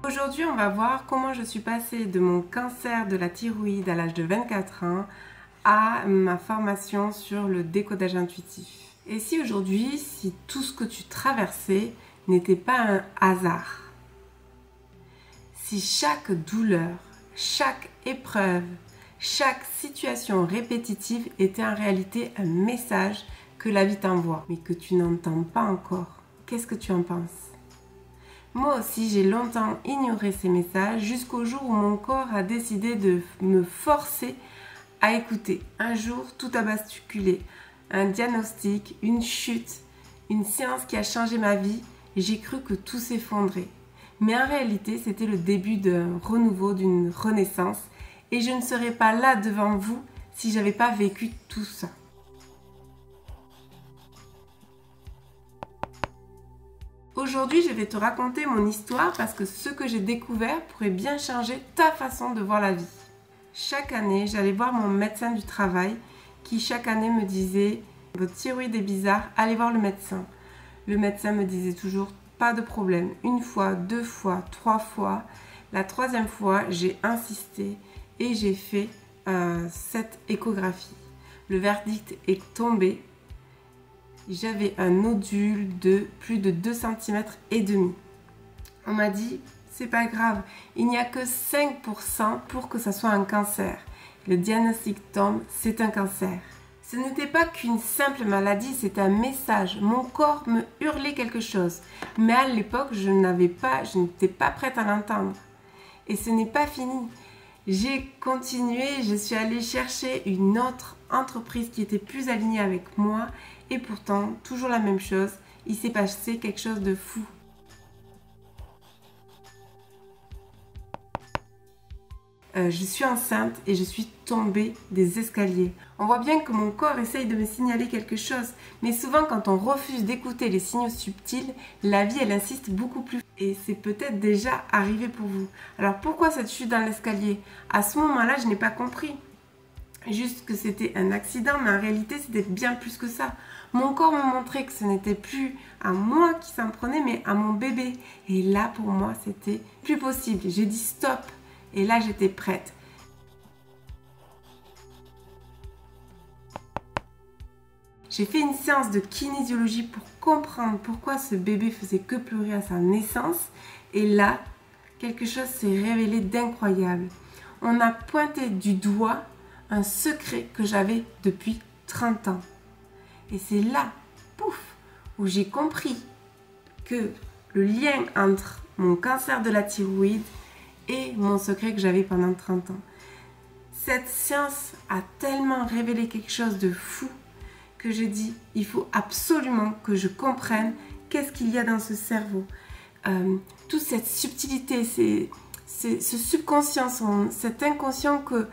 Aujourd'hui, on va voir comment je suis passée de mon cancer de la thyroïde à l'âge de 24 ans à ma formation sur le décodage intuitif. Et si aujourd'hui, si tout ce que tu traversais n'était pas un hasard, si chaque douleur, chaque épreuve, chaque situation répétitive était en réalité un message que la vie t'envoie, mais que tu n'entends pas encore, qu'est-ce que tu en penses ? Moi aussi, j'ai longtemps ignoré ces messages jusqu'au jour où mon corps a décidé de me forcer à écouter. Un jour, tout a basculé. Un diagnostic, une chute, une séance qui a changé ma vie. J'ai cru que tout s'effondrait. Mais en réalité, c'était le début d'un renouveau, d'une renaissance. Et je ne serais pas là devant vous si je n'avais pas vécu tout ça. Aujourd'hui, je vais te raconter mon histoire parce que ce que j'ai découvert pourrait bien changer ta façon de voir la vie. Chaque année, j'allais voir mon médecin du travail qui chaque année me disait « Votre thyroïde est bizarre, allez voir le médecin ». Le médecin me disait toujours « Pas de problème ». Une fois, deux fois, trois fois. La troisième fois, j'ai insisté et j'ai fait cette échographie. Le verdict est tombé. J'avais un nodule de plus de 2,5 cm. On m'a dit, c'est pas grave, il n'y a que 5% pour que ça soit un cancer. Le diagnostic tombe, c'est un cancer. Ce n'était pas qu'une simple maladie, c'était un message. Mon corps me hurlait quelque chose. Mais à l'époque, je n'étais pas prête à l'entendre. Et ce n'est pas fini. J'ai continué, je suis allée chercher une autre entreprise qui était plus alignée avec moi et pourtant, toujours la même chose, il s'est passé quelque chose de fou. Je suis enceinte et je suis tombée des escaliers. On voit bien que mon corps essaye de me signaler quelque chose, mais souvent quand on refuse d'écouter les signaux subtils, la vie elle insiste beaucoup plus. Et c'est peut-être déjà arrivé pour vous. Alors pourquoi cette chute dans l'escalier? À ce moment-là, je n'ai pas compris. Juste que c'était un accident, mais en réalité c'était bien plus que ça. Mon corps me montrait que ce n'était plus à moi qui s'en prenait, mais à mon bébé. Et là pour moi c'était plus possible. J'ai dit stop. Et là, j'étais prête. J'ai fait une séance de kinésiologie pour comprendre pourquoi ce bébé faisait que pleurer à sa naissance. Et là, quelque chose s'est révélé d'incroyable. On a pointé du doigt un secret que j'avais depuis 30 ans. Et c'est là, pouf, où j'ai compris que le lien entre mon cancer de la thyroïde et mon secret que j'avais pendant 30 ans. Cette séance a tellement révélé quelque chose de fou que j'ai dit, il faut absolument que je comprenne qu'est-ce qu'il y a dans ce cerveau. Toute cette subtilité, ce subconscient, cet inconscient que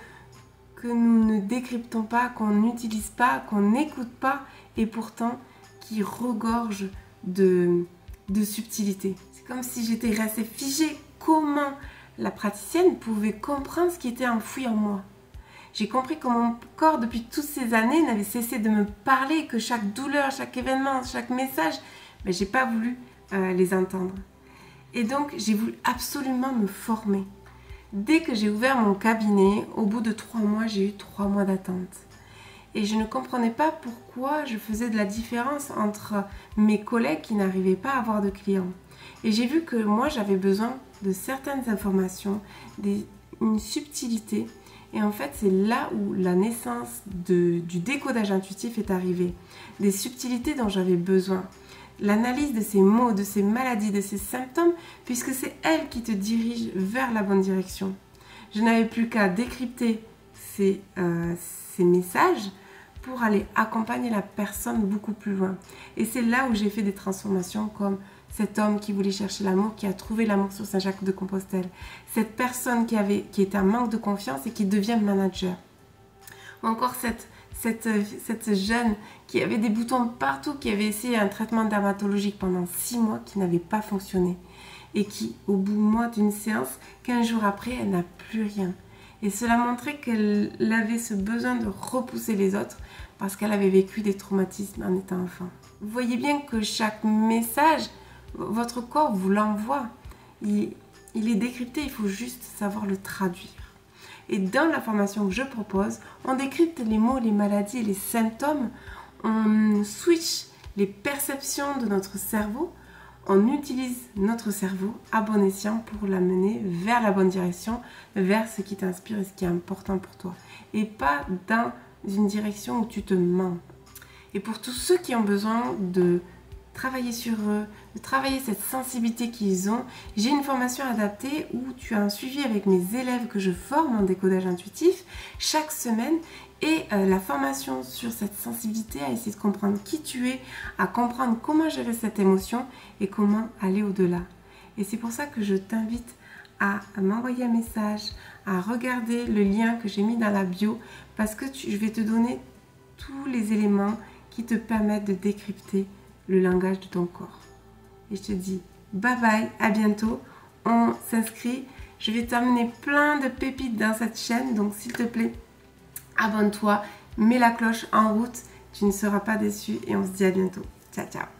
nous ne décryptons pas, qu'on n'utilise pas, qu'on n'écoute pas et pourtant qui regorge de subtilité. C'est comme si j'étais restée figée. Comment la praticienne pouvait comprendre ce qui était enfoui en moi. J'ai compris que mon corps, depuis toutes ces années, n'avait cessé de me parler, que chaque douleur, chaque événement, chaque message, mais j'ai pas voulu les entendre. Et donc, j'ai voulu absolument me former. Dès que j'ai ouvert mon cabinet, au bout de 3 mois, j'ai eu 3 mois d'attente. Et je ne comprenais pas pourquoi je faisais de la différence entre mes collègues qui n'arrivaient pas à avoir de clients. Et j'ai vu que moi, j'avais besoin de certaines informations, une subtilité. Et en fait, c'est là où la naissance du décodage intuitif est arrivée. Des subtilités dont j'avais besoin. L'analyse de ces mots, de ces maladies, de ces symptômes, puisque c'est elle qui te dirige vers la bonne direction. Je n'avais plus qu'à décrypter ces messages pour aller accompagner la personne beaucoup plus loin. Et c'est là où j'ai fait des transformations comme cet homme qui voulait chercher l'amour, qui a trouvé l'amour sur Saint-Jacques-de-Compostelle. Cette personne qui était en manque de confiance et qui devient manager. Ou encore cette jeune qui avait des boutons partout, qui avait essayé un traitement dermatologique pendant 6 mois qui n'avait pas fonctionné. Et qui, au bout d'une séance, 15 jours après, elle n'a plus rien. Et cela montrait qu'elle avait ce besoin de repousser les autres parce qu'elle avait vécu des traumatismes en étant enfant. Vous voyez bien que chaque message, votre corps vous l'envoie. Il est décrypté, il faut juste savoir le traduire. Et dans la formation que je propose, on décrypte les mots, les maladies et les symptômes. On switch les perceptions de notre cerveau. On utilise notre cerveau à bon escient pour l'amener vers la bonne direction, vers ce qui t'inspire et ce qui est important pour toi. Et pas dans une direction où tu te mens. Et pour tous ceux qui ont besoin de travailler sur eux, de travailler cette sensibilité qu'ils ont, j'ai une formation adaptée où tu as un suivi avec mes élèves que je forme en décodage intuitif chaque semaine et la formation sur cette sensibilité, à essayer de comprendre qui tu es, à comprendre comment gérer cette émotion et comment aller au-delà. Et c'est pour ça que je t'invite à m'envoyer un message, à regarder le lien que j'ai mis dans la bio parce que je vais te donner tous les éléments qui te permettent de décrypter le langage de ton corps. Et je te dis bye bye, à bientôt. On s'inscrit. Je vais t'amener plein de pépites dans cette chaîne. Donc s'il te plaît, abonne-toi, mets la cloche en route. Tu ne seras pas déçu et on se dit à bientôt. Ciao, ciao.